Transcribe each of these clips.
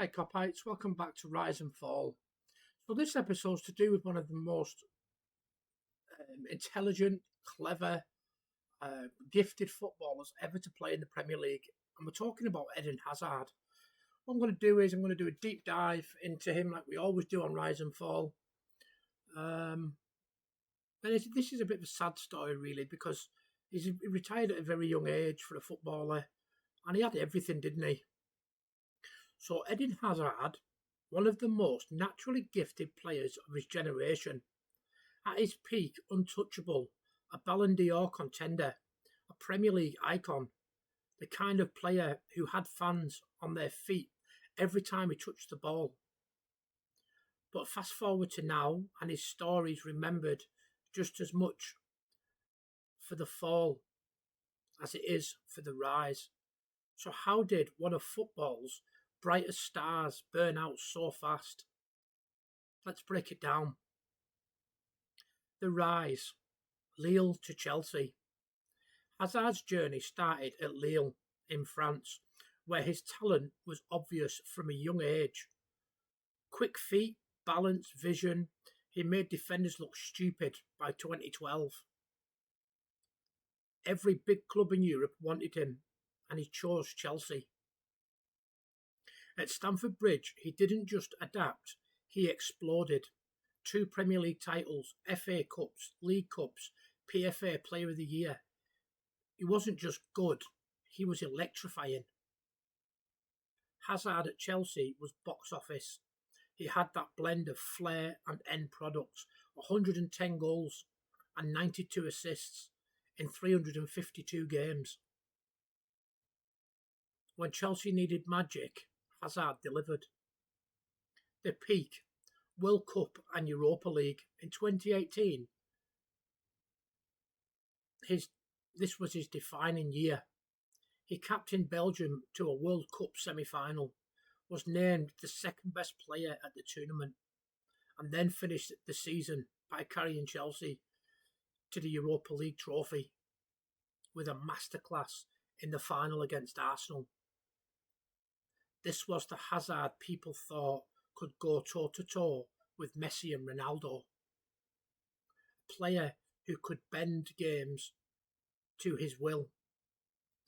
Hi Kopites, welcome back to Rise and Fall. So this episode's to do with one of the most intelligent, clever, gifted footballers ever to play in the Premier League. And we're talking about Eden Hazard. What I'm going to do is I'm going to do a deep dive into him like we always do on Rise and Fall. This is a bit of a sad story really, because he retired at a very young age for a footballer and he had everything, didn't he? So Eden Hazard, one of the most naturally gifted players of his generation, at his peak untouchable, a Ballon d'Or contender, a Premier League icon, the kind of player who had fans on their feet every time he touched the ball. But fast forward to now, and his story is remembered just as much for the fall as it is for the rise. So how did one of football's brightest stars burn out so fast? Let's break it down. The rise, Lille to Chelsea. Hazard's journey started at Lille in France, where his talent was obvious from a young age. Quick feet, balance, vision, he made defenders look stupid by 2012. Every big club in Europe wanted him, and he chose Chelsea. At Stamford Bridge, he didn't just adapt, he exploded. 2 Premier League titles, FA Cups, League Cups, PFA Player of the Year. He wasn't just good, he was electrifying. Hazard at Chelsea was box office. He had that blend of flair and end products, 110 goals and 92 assists in 352 games. When Chelsea needed magic, Hazard delivered. The peak, World Cup and Europa League in 2018. This was his defining year. He captained Belgium to a World Cup semi-final, was named the second best player at the tournament, and then finished the season by carrying Chelsea to the Europa League trophy with a masterclass in the final against Arsenal. This was the Hazard people thought could go toe-to-toe with Messi and Ronaldo. A player who could bend games to his will.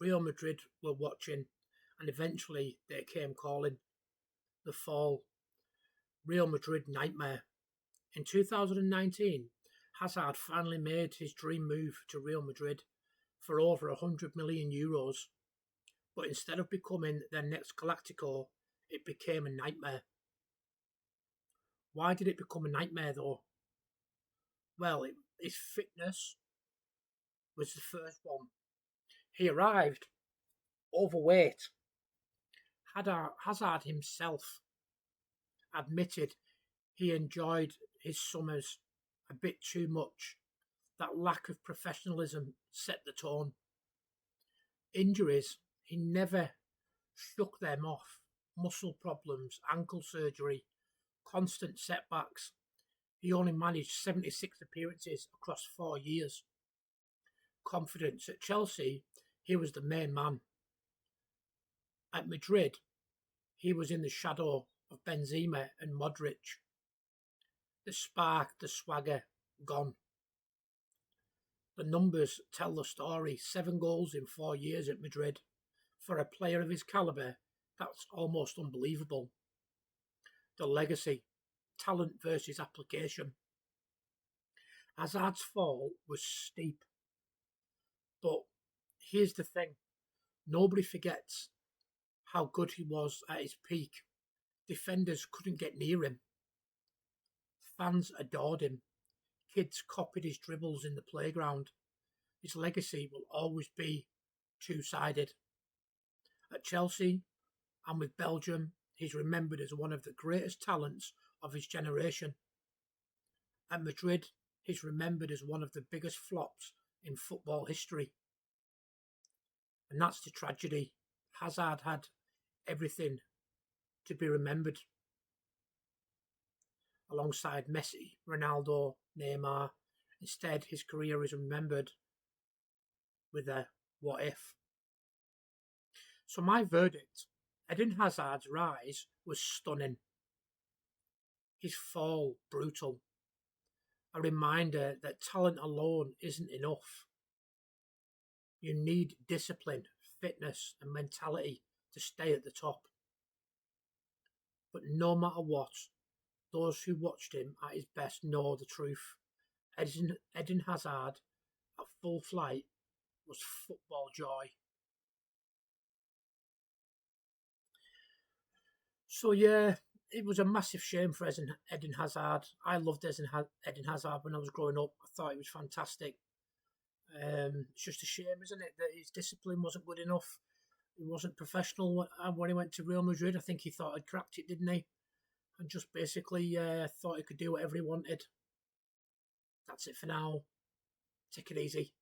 Real Madrid were watching, and eventually they came calling. The fall. Real Madrid nightmare. In 2019, Hazard finally made his dream move to Real Madrid for over €100 million. But instead of becoming their next Galactico, it became a nightmare. Why did it become a nightmare though? Well, his fitness was the first one. He arrived overweight. Hazard himself admitted he enjoyed his summers a bit too much. That lack of professionalism set the tone. Injuries, he never shook them off. Muscle problems, ankle surgery, constant setbacks. He only managed 76 appearances across 4 years. Confidence at Chelsea, he was the main man. At Madrid, he was in the shadow of Benzema and Modric. The spark, the swagger, gone. The numbers tell the story. 7 goals in 4 years at Madrid. For a player of his calibre, that's almost unbelievable. The legacy, talent versus application. Hazard's fall was steep. But here's the thing. Nobody forgets how good he was at his peak. Defenders couldn't get near him. Fans adored him. Kids copied his dribbles in the playground. His legacy will always be two-sided. At Chelsea and with Belgium, he's remembered as one of the greatest talents of his generation. At Madrid, he's remembered as one of the biggest flops in football history. And that's the tragedy. Hazard had everything to be remembered. Alongside Messi, Ronaldo, Neymar. Instead, his career is remembered with a what if. So my verdict, Eden Hazard's rise was stunning. His fall, brutal. A reminder that talent alone isn't enough. You need discipline, fitness, and mentality to stay at the top. But no matter what, those who watched him at his best know the truth. Eden Hazard, at full flight, was football joy. So yeah, it was a massive shame for Eden Hazard. I loved Eden Hazard when I was growing up. I thought he was fantastic. It's just a shame, isn't it, that his discipline wasn't good enough. He wasn't professional when he went to Real Madrid. I think he thought he'd cracked it, didn't he? And just basically thought he could do whatever he wanted. That's it for now. Take it easy.